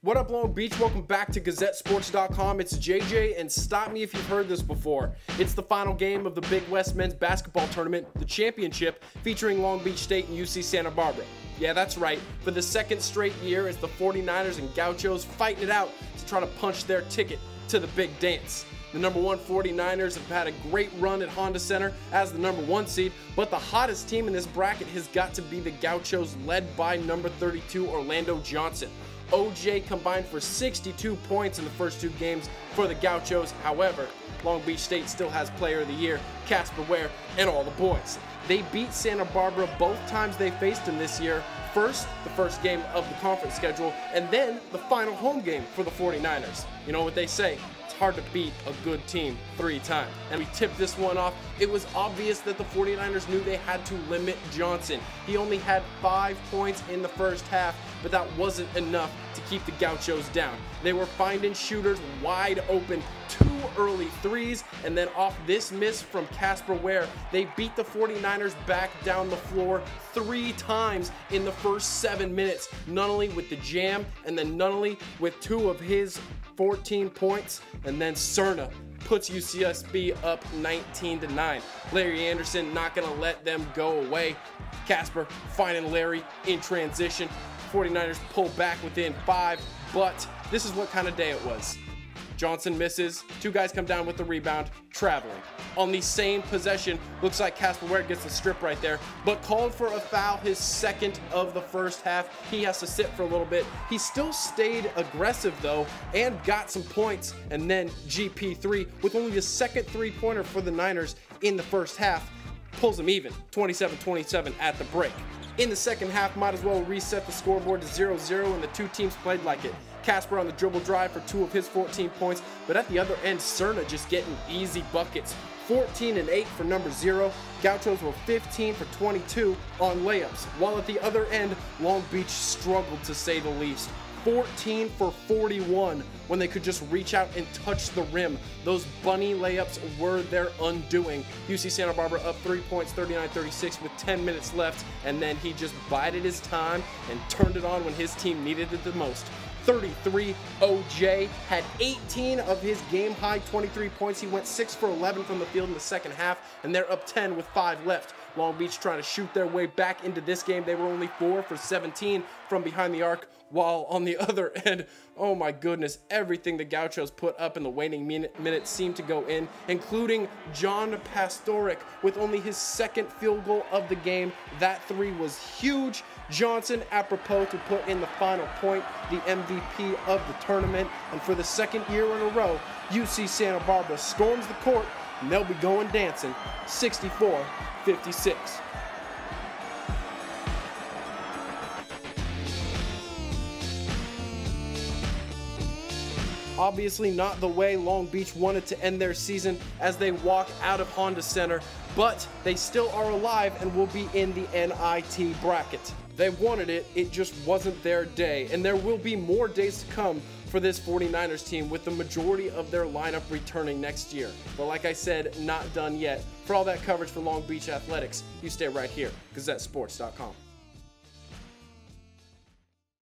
What up, Long Beach? Welcome back to GazetteSports.com. It's JJ, and stop me if you've heard this before. It's the final game of the Big West Men's Basketball Tournament, the championship, featuring Long Beach State and UC Santa Barbara. Yeah, that's right. For the second straight year, it's the 49ers and Gauchos fighting it out to try to punch their ticket to the big dance. The number one 49ers have had a great run at Honda Center as the number one seed, but the hottest team in this bracket has got to be the Gauchos, led by number 32 Orlando Johnson. OJ combined for 62 points in the first two games for the Gauchos. However, Long Beach State still has Player of the Year, Casper Ware, and all the boys. They beat Santa Barbara both times they faced him this year. First, the first game of the conference schedule, and then the final home game for the 49ers. You know what they say, it's hard to beat a good team 3 times. And we tipped this one off. It was obvious that the 49ers knew they had to limit Johnson. He only had 5 points in the first half, but that wasn't enough to keep the Gauchos down. They were finding shooters wide open, 2 early threes, and then off this miss from Casper Ware, they beat the 49ers back down the floor 3 times in the first 7 minutes. Nunnally with the jam, and then Nunnally with 2 of his 14 points, and then Cerna puts UCSB up 19-9. Larry Anderson not gonna let them go away. Casper finding Larry in transition. 49ers pull back within 5, but this is what kind of day it was. Johnson misses, 2 guys come down with the rebound, traveling. On the same possession, looks like Casper Ware gets the strip right there, but called for a foul, his second of the first half. He has to sit for a little bit. He still stayed aggressive though, and got some points, and then GP3, with only the second 3-pointer for the Niners in the first half, pulls them even, 27-27 at the break. In the second half, might as well reset the scoreboard to 0-0, and the 2 teams played like it. Casper on the dribble drive for 2 of his 14 points, but at the other end, Cerna just getting easy buckets. 14 and 8 for number 0. Gauchos were 15 for 22 on layups, while at the other end, Long Beach struggled to say the least. 14 for 41 when they could just reach out and touch the rim. Those bunny layups were their undoing. UC Santa Barbara up 3 points, 39-36 with 10 minutes left, and then he just bided his time and turned it on when his team needed it the most. 33, OJ had 18 of his game-high 23 points. He went 6 for 11 from the field in the second half, and they're up 10 with 5 left. Long Beach trying to shoot their way back into this game. They were only 4 for 17 from behind the arc, while on the other end, oh my goodness, everything the Gauchos put up in the waning minutes seemed to go in, including John Pastorik with only his second field goal of the game. That 3 was huge. Johnson, apropos to put in the final point, the MVP of the tournament, and for the second year in a row, UC Santa Barbara storms the court, and they'll be going dancing 64-56. Obviously not the way Long Beach wanted to end their season as they walk out of Honda Center, but they still are alive and will be in the NIT bracket. They wanted it, it just wasn't their day, and there will be more days to come for this 49ers team, with the majority of their lineup returning next year. But like I said, not done yet. For all that coverage for Long Beach Athletics, you stay right here, GazetteSports.com.